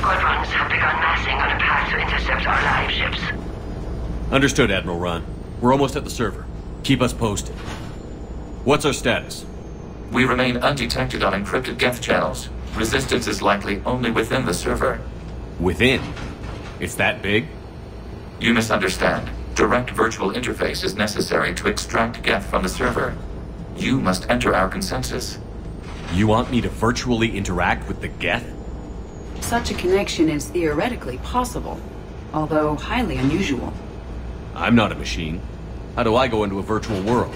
squadrons have begun massing on a path to intercept our live ships. Understood, Admiral Ron. We're almost at the server. Keep us posted. What's our status? We remain undetected on encrypted Geth channels. Resistance is likely only within the server. Within? It's that big? You misunderstand. Direct virtual interface is necessary to extract Geth from the server. You must enter our consensus. You want me to virtually interact with the Geth? Such a connection is theoretically possible, although highly unusual. I'm not a machine. How do I go into a virtual world?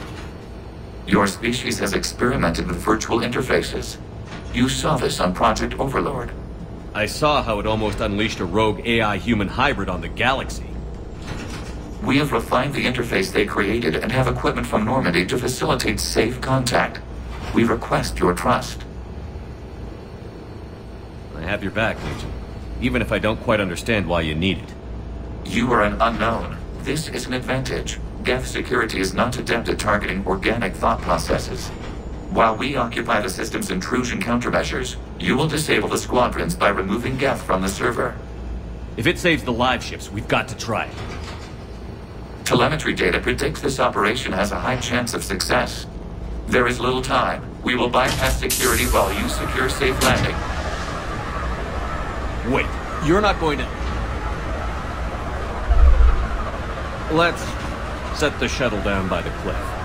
Your species has experimented with virtual interfaces. You saw this on Project Overlord. I saw how it almost unleashed a rogue AI-human hybrid on the galaxy. We have refined the interface they created and have equipment from Normandy to facilitate safe contact. We request your trust. I have your back, Legion. Even if I don't quite understand why you need it. You are an unknown. This is an advantage. Geth security is not adept at targeting organic thought processes. While we occupy the system's intrusion countermeasures, you will disable the squadrons by removing Geth from the server. If it saves the live ships, we've got to try it. Telemetry data predicts this operation has a high chance of success. There is little time. We will bypass security while you secure safe landing. Wait, you're not going to... Let's set the shuttle down by the cliff.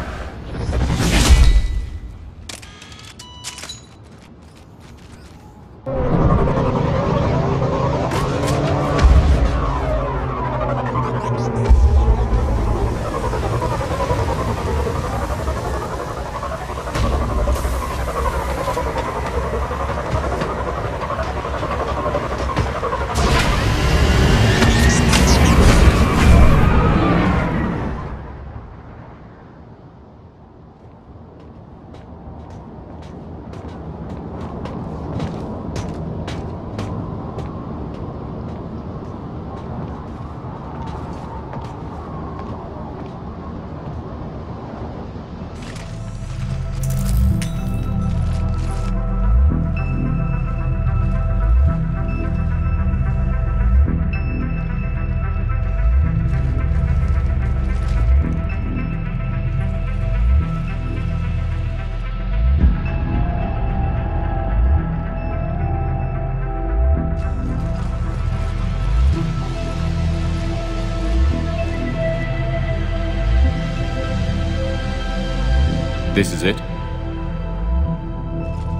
This is it?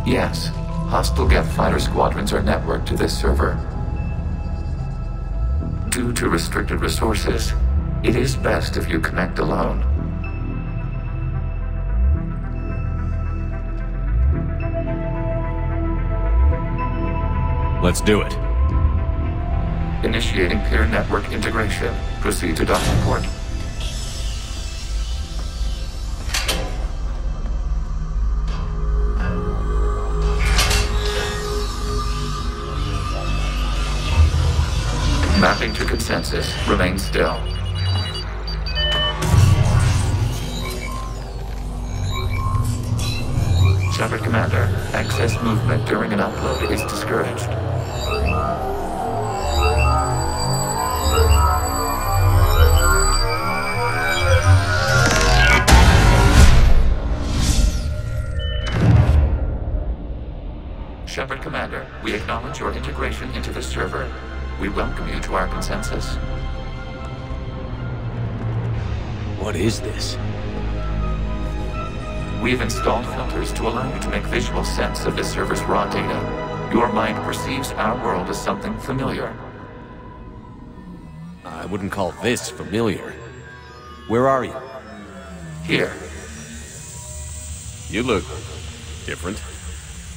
Yes. Hostile Geth fighter squadrons are networked to this server. Due to restricted resources, it is best if you connect alone. Let's do it. Initiating peer network integration. Proceed to docking port. Mapping to consensus. Remain still. Shepard Commander, excess movement during an upload is discouraged. Shepard Commander, we acknowledge your integration into the server. We welcome you to our consensus. What is this? We've installed filters to allow you to make visual sense of the server's raw data. Your mind perceives our world as something familiar. I wouldn't call this familiar. Where are you? Here, You look... different.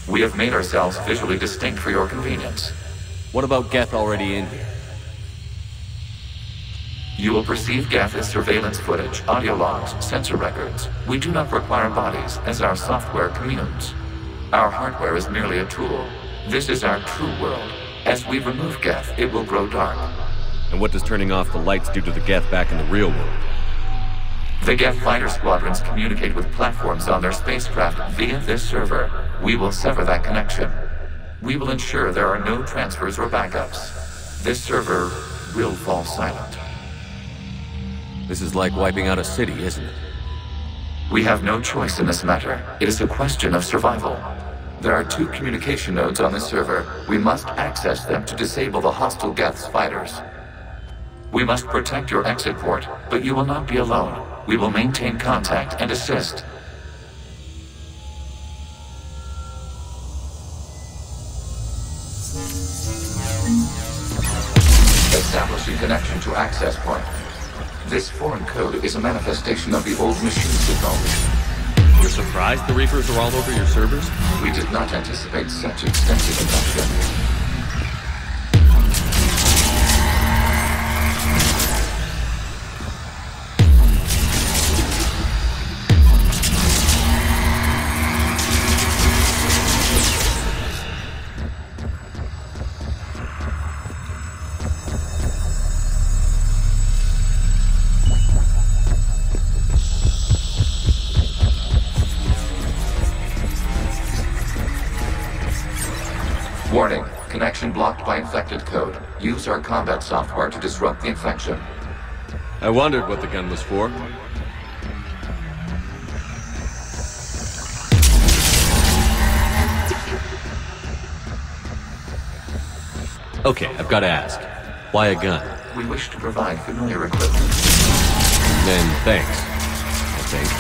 we have made ourselves visually distinct for your convenience. What about Geth already in here? You will perceive Geth as surveillance footage, audio logs, sensor records. We do not require bodies, as our software communes. Our hardware is merely a tool. This is our true world. As we remove Geth, it will grow dark. And what does turning off the lights do to the Geth back in the real world? The Geth fighter squadrons communicate with platforms on their spacecraft via this server. We will sever that connection. We will ensure there are no transfers or backups. This server will fall silent. This is like wiping out a city, isn't it? We have no choice in this matter. It is a question of survival. There are 2 communication nodes on this server. We must access them to disable the hostile Geth's fighters. We must protect your exit port, but you will not be alone. We will maintain contact and assist. Establishing connection to access point. This foreign code is a manifestation of the old machine signal. You're surprised the Reapers are all over your servers? We did not anticipate such extensive infection. Warning, connection blocked by infected code. Use our combat software to disrupt the infection. I wondered what the gun was for. Okay, I've got to ask. Why a gun? We wish to provide familiar equipment. Then thanks, I think.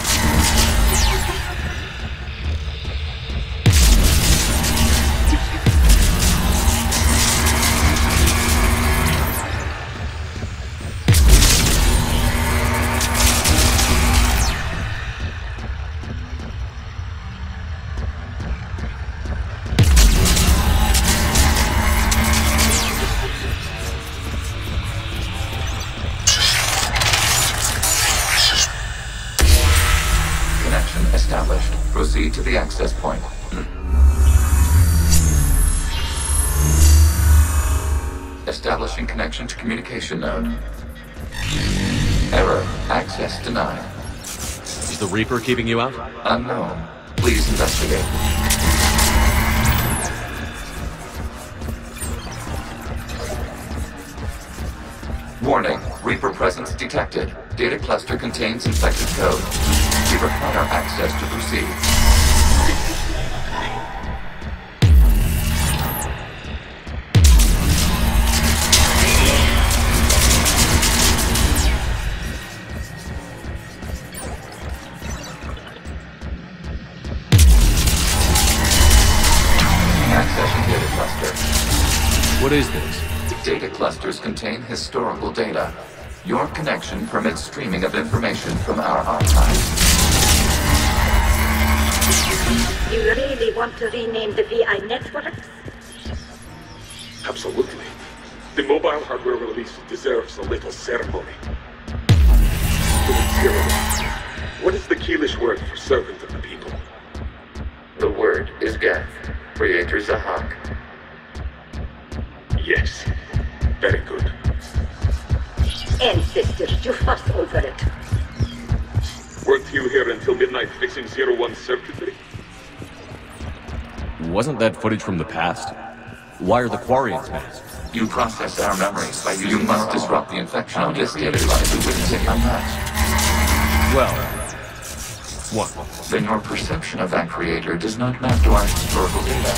Established. Proceed to the access point. Establishing connection to communication node. Error. Access denied. Is the Reaper keeping you out? Unknown. Please investigate. Warning. Reaper presence detected. Data cluster contains infected code. We require access to proceed. Accessing data cluster. What is this? Data clusters contain historical data. Your connection permits streaming of information from our archives. You really want to rename the VI networks? Absolutely. The mobile hardware release deserves a little ceremony. Zero. What is the Keelish word for servant of the people? The word is Geth. Creator Zahak. Yes. Very good. Ancestors, you fuss over it. Weren't you here until midnight fixing 01 circuitry? Wasn't that footage from the past? Why are the Quarians masked? You process our memories by using. You must disrupt the infection on this data device to witness it unmatched. Well, what? Then your perception of that creator does not map to our historical data.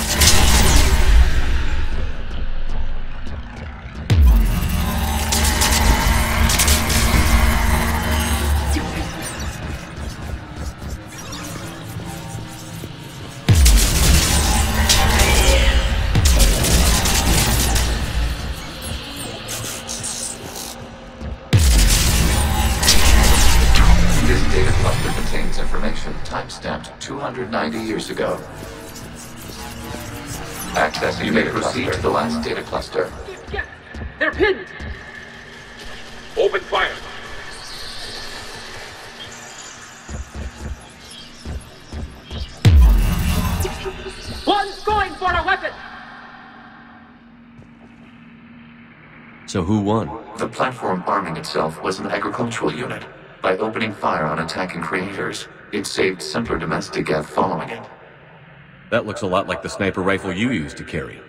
Timestamped 290 years ago. Accessing. You may proceed to the last data cluster. They're pinned! Open fire! One's going for a weapon! So who won? The platform arming itself was an agricultural unit. By opening fire on attacking creators, it saved simpler domestic Geth following it. That looks a lot like the sniper rifle you used to carry.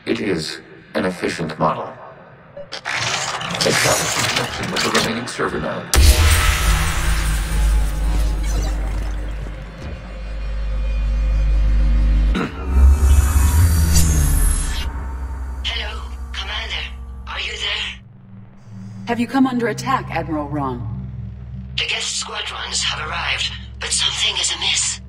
It is an efficient model. Establish connection with the remaining server node. Hello, Commander. Are you there? Have you come under attack, Admiral Ron? The guest squadrons have arrived, but something is amiss.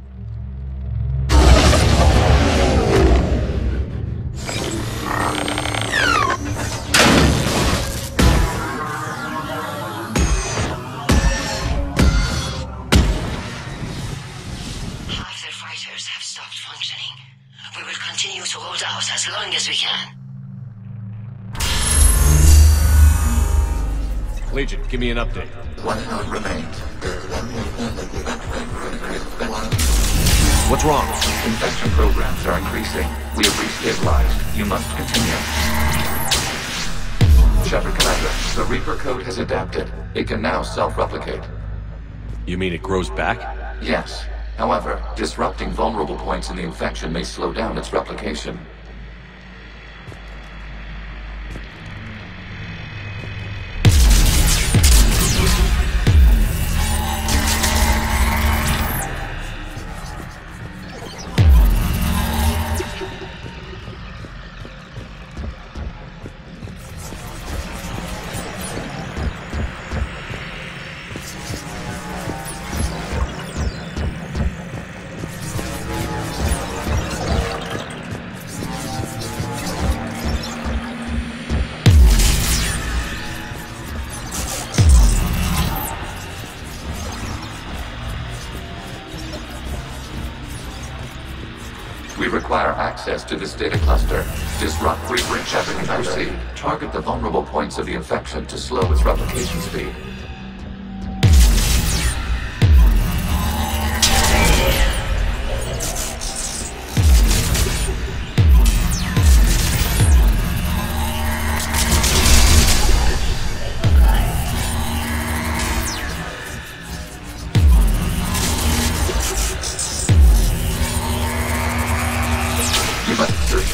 Half their fighters have stopped functioning. We will continue to hold out as long as we can. Legion, give me an update. One node remains. What's wrong? Infection programs are increasing. We have restabilized. You must continue. Shepard Commander, the Reaper code has adapted. It can now self-replicate. You mean it grows back? Yes. However, disrupting vulnerable points in the infection may slow down its replication. We require access to this data cluster. Disrupt Reaper and Shepard and proceed. Target the vulnerable points of the infection to slow its replication speed.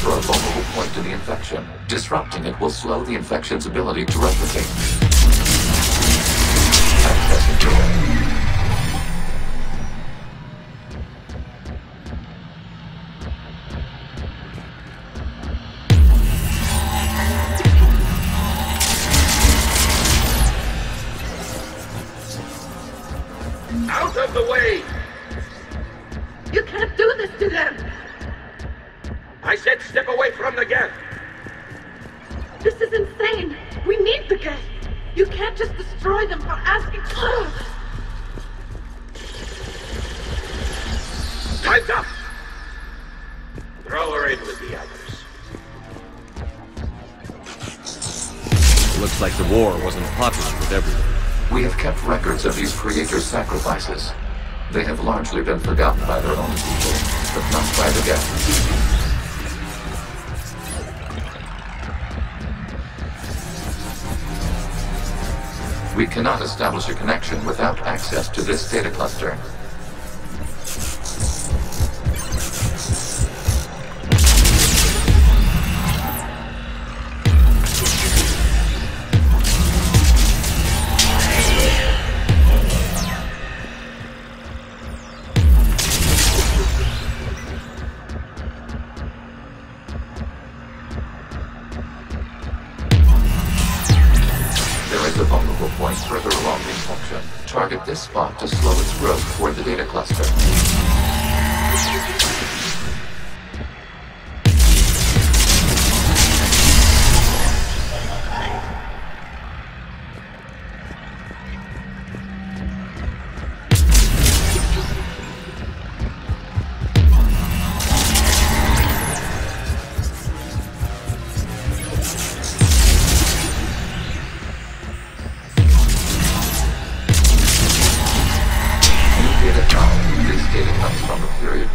For a vulnerable point in the infection. Disrupting it will slow the infection's ability to replicate. Accessing data. Out of the way! You can't do this to them! I said step away from the gap! This is insane! We need the gas! You can't just destroy them for asking. Time's up! Throw her in with the others. Looks like the war wasn't popular with everyone. We have kept records of these creators' sacrifices. They have largely been forgotten by their own people, but not by the Geth. We cannot establish a connection without access to this data cluster. Point further along the infection. Target this spot to slow its growth toward the data cluster.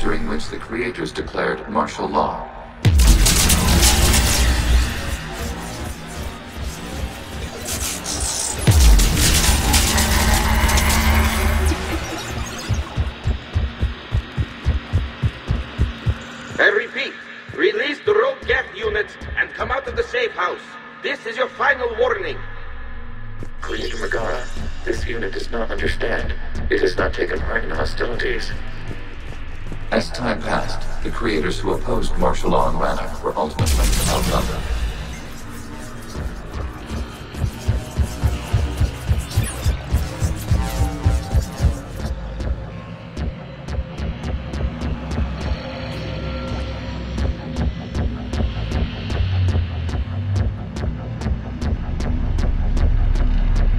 During which the come out of the safe house. This is your final warning. Creator Megara, this unit does not understand. It has not taken part in hostilities. As time passed, the creators who opposed martial law in Rannoch were ultimately outnumbered.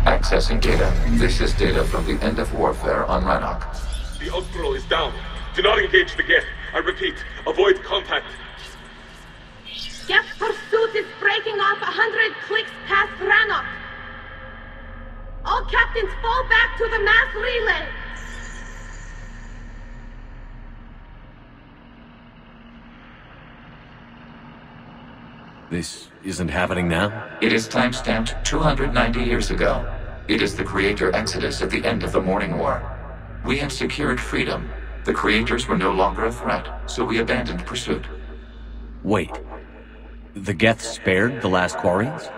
Accessing data. This is data from the end of warfare on Rannoch. The Outlaw is down. Do not engage the Geth. I repeat, avoid contact. Geth pursuit is breaking off 100 clicks past Rannoch. All captains fall back to the mass relay. This isn't happening now? It is timestamped 290 years ago. It is the Creator Exodus at the end of the Morning War. We had secured freedom. The Creators were no longer a threat, so we abandoned pursuit. Wait. The Geth spared the last Quarians?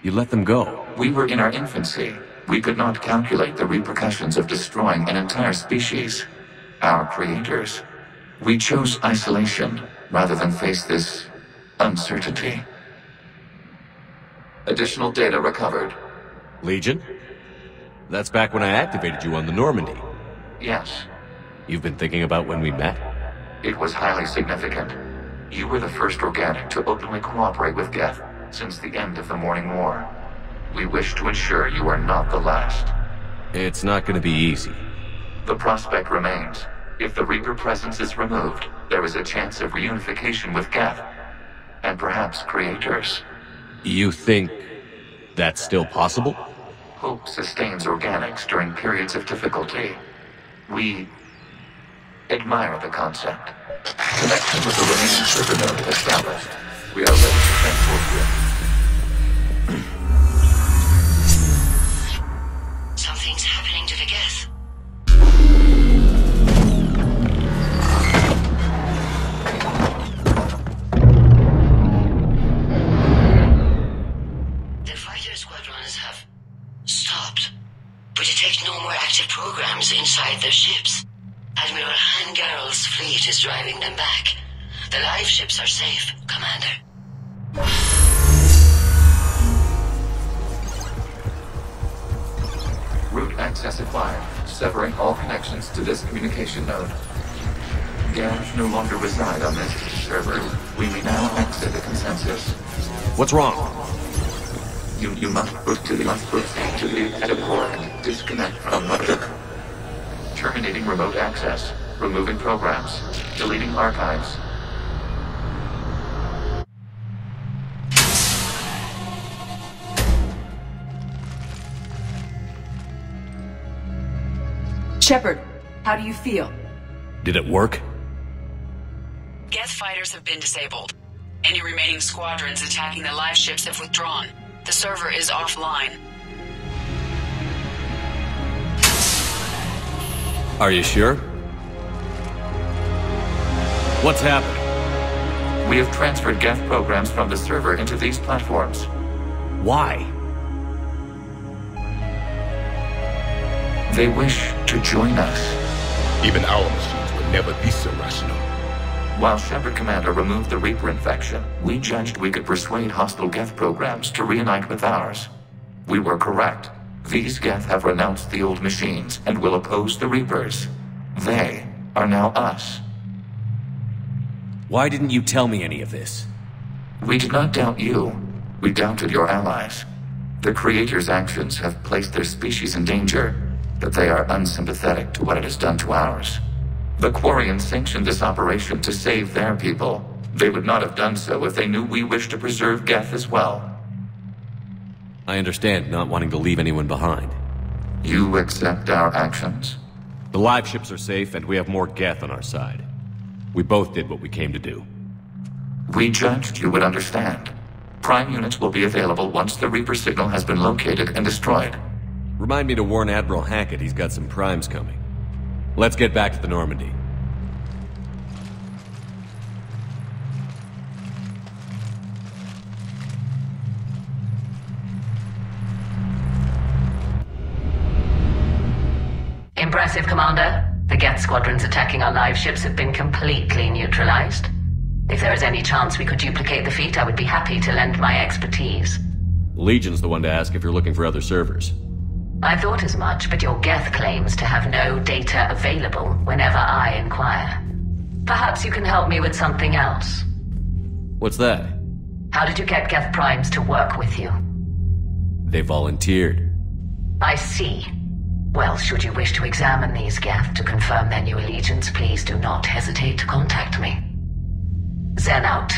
You let them go? We were in our infancy. We could not calculate the repercussions of destroying an entire species. Our Creators. We chose isolation, rather than face this uncertainty. Additional data recovered. Legion? That's back when I activated you on the Normandy. Yes. You've been thinking about when we met? It was highly significant. You were the first organic to openly cooperate with Geth since the end of the Morning War. We wish to ensure you are not the last. It's not going to be easy. The prospect remains. If the Reaper presence is removed, there is a chance of reunification with Geth. And perhaps Creators. You think that's still possible? Hope sustains organics during periods of difficulty. We admire the concept. Connection with the remaining server node established. We are ready to transport you. Something's happening to the Geth. The fighter squadrons have stopped, but detect no more active programs inside their ships. Admiral Hangarl's fleet is driving them back. The live ships are safe, Commander. Route access acquired, severing all connections to this communication node. Gavs no longer reside on this server. We may now exit the consensus. What's wrong? You must put to the disconnect from mother. Terminating remote access. Removing programs. Deleting archives. Shepard, how do you feel? Did it work? Geth fighters have been disabled. Any remaining squadrons attacking the live ships have withdrawn. The server is offline. Are you sure? What's happened? We have transferred Geth programs from the server into these platforms. Why? They wish to join us. Even our machines would never be so rational. While Shepard Commander removed the Reaper infection, we judged we could persuade hostile Geth programs to reunite with ours. We were correct. These Geth have renounced the old machines and will oppose the Reapers. They are now us. Why didn't you tell me any of this? We did not doubt you. We doubted your allies. The Creator's actions have placed their species in danger, but they are unsympathetic to what it has done to ours. The Quarians sanctioned this operation to save their people. They would not have done so if they knew we wished to preserve Geth as well. I understand not wanting to leave anyone behind. You accept our actions? The live ships are safe, and we have more Geth on our side. We both did what we came to do. We judged you would understand. Prime units will be available once the Reaper signal has been located and destroyed. Remind me to warn Admiral Hackett he's got some primes coming. Let's get back to the Normandy. Impressive, Commander. The Geth squadrons attacking our live ships have been completely neutralized. If there is any chance we could duplicate the feat, I would be happy to lend my expertise. Legion's the one to ask if you're looking for other servers. I thought as much, but your Geth claims to have no data available whenever I inquire. Perhaps you can help me with something else. What's that? How did you get Geth Primes to work with you? They volunteered. I see. Well, should you wish to examine these Geth to confirm their new allegiance, please do not hesitate to contact me. Zen out.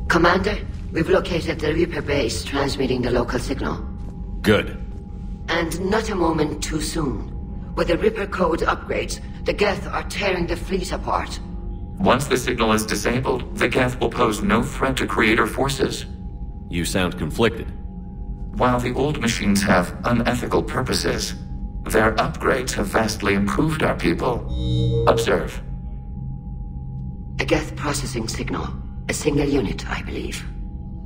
Commander, we've located the Reaper base transmitting the local signal. Good. And not a moment too soon. With the Reaper code upgrades, the Geth are tearing the fleet apart. Once the signal is disabled, the Geth will pose no threat to Creator forces. You sound conflicted. While the old machines have unethical purposes, their upgrades have vastly improved our people. Observe. A Geth processing signal. A single unit, I believe.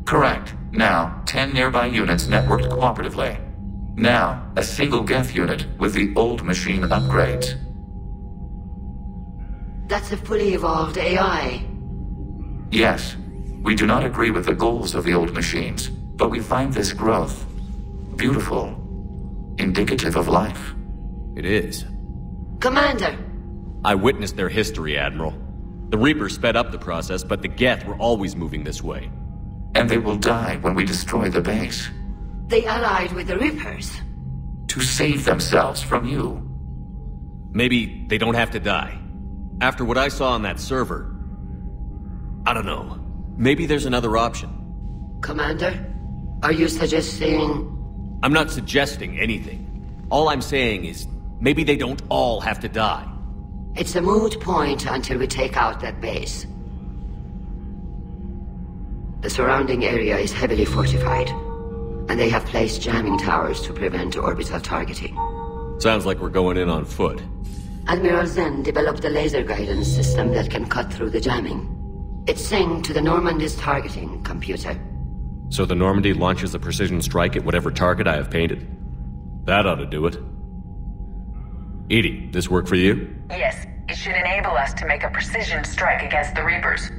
Correct. Now, 10 nearby units networked cooperatively. Now, a single Geth unit with the old machine upgrades. That's a fully evolved AI. Yes. We do not agree with the goals of the old machines, but we find this growth beautiful, indicative of life. It is. Commander! I witnessed their history, Admiral. The Reapers sped up the process, but the Geth were always moving this way. And they will die when we destroy the base. They allied with the Reapers. To save themselves from you. Maybe they don't have to die. After what I saw on that server, I don't know. Maybe there's another option. Commander, are you suggesting... I'm not suggesting anything. All I'm saying is, maybe they don't all have to die. It's a moot point until we take out that base. The surrounding area is heavily fortified, and they have placed jamming towers to prevent orbital targeting. Sounds like we're going in on foot. Admiral Zen developed a laser guidance system that can cut through the jamming. It's synced to the Normandy's targeting computer. So the Normandy launches a precision strike at whatever target I have painted? That ought to do it. Edie, this work for you? Yes, it should enable us to make a precision strike against the Reapers.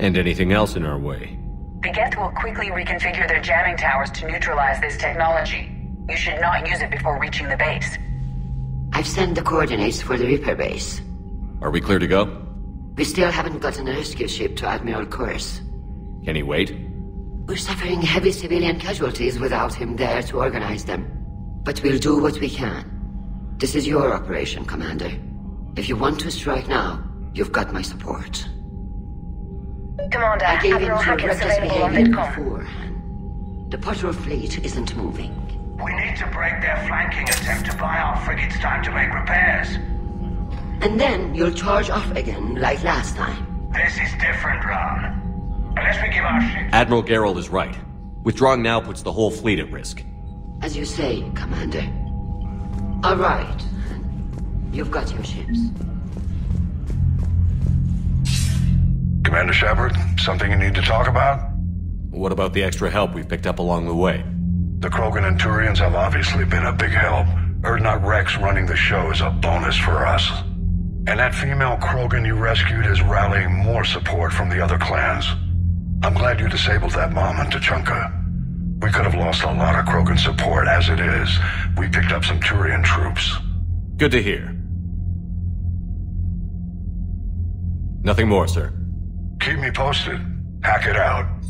And anything else in our way? The Geth will quickly reconfigure their jamming towers to neutralize this technology. You should not use it before reaching the base. I've sent the coordinates for the Reaper base. Are we clear to go? We still haven't gotten a rescue ship to Admiral Kurz. Can he wait? We're suffering heavy civilian casualties without him there to organize them. But we'll do what we can. This is your operation, Commander. If you want to strike now, you've got my support. Commander, I gave in Admiral to Hackett's reckless available on behavior VidCom. beforehand. The patrol fleet isn't moving. We need to break their flanking attempt to buy our frigates time to make repairs. And then you'll charge off again, like last time. This is different, Ron. Unless we give our ships... Admiral Gerald is right. Withdrawing now puts the whole fleet at risk. As you say, Commander. All right. You've got your ships. Commander Shepard, something you need to talk about? What about the extra help we picked up along the way? The Krogan and Turians have obviously been a big help. Urdnot Rex running the show is a bonus for us. And that female Krogan you rescued is rallying more support from the other clans. I'm glad you disabled that bomb on Tuchanka. We could have lost a lot of Krogan support as it is. We picked up some Turian troops. Good to hear. Nothing more, sir. Keep me posted. Hack it out.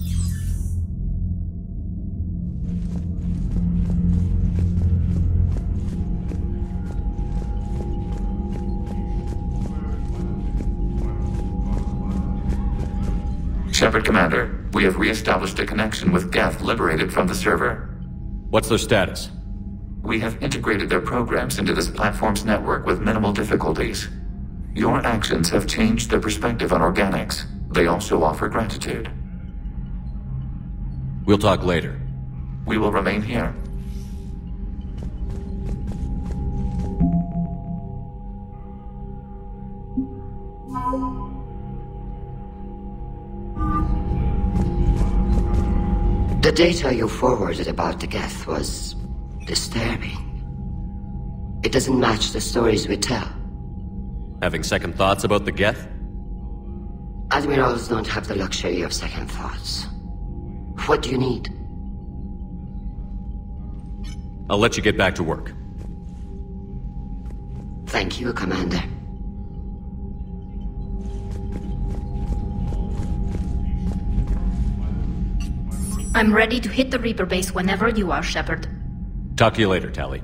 Shepard Commander, we have re-established a connection with Geth liberated from the server. What's their status? We have integrated their programs into this platform's network with minimal difficulties. Your actions have changed their perspective on organics. They also offer gratitude. We'll talk later. We will remain here. The The data you forwarded about the Geth was disturbing. It doesn't match the stories we tell. Having second thoughts about the Geth? Admirals don't have the luxury of second thoughts. What do you need? I'll let you get back to work. Thank you, Commander. I'm ready to hit the Reaper base whenever you are, Shepard. Talk to you later, Tali.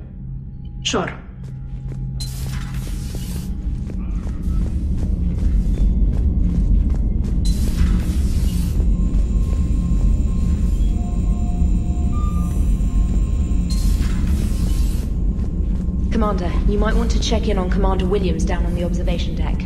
Sure. Commander, you might want to check in on Commander Williams down on the observation deck.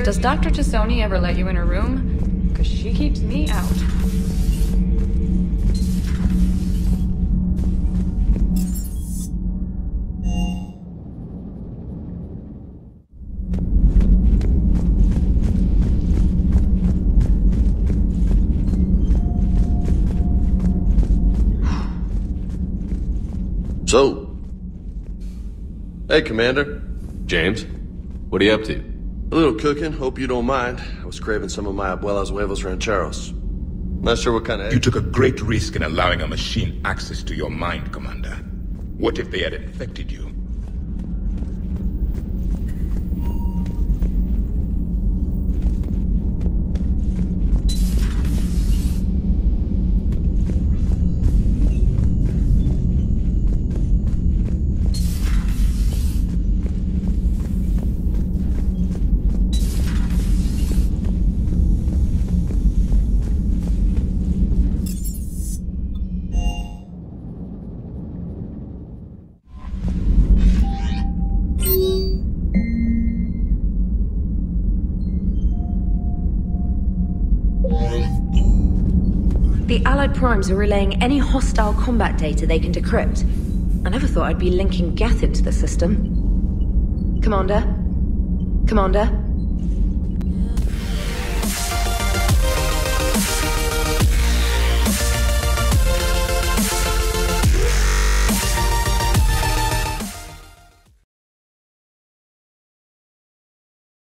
Does Dr. Tassoni ever let you in her room? Because she keeps me out. So. Hey, Commander. James? What are you up to? A little cooking, hope you don't mind. I was craving some of my abuela's huevos rancheros. Not sure what kind of... You took a great risk in allowing a machine access to your mind, Commander. What if they had infected you? The Allied Primes are relaying any hostile combat data they can decrypt. I never thought I'd be linking Geth into the system. Commander? Commander?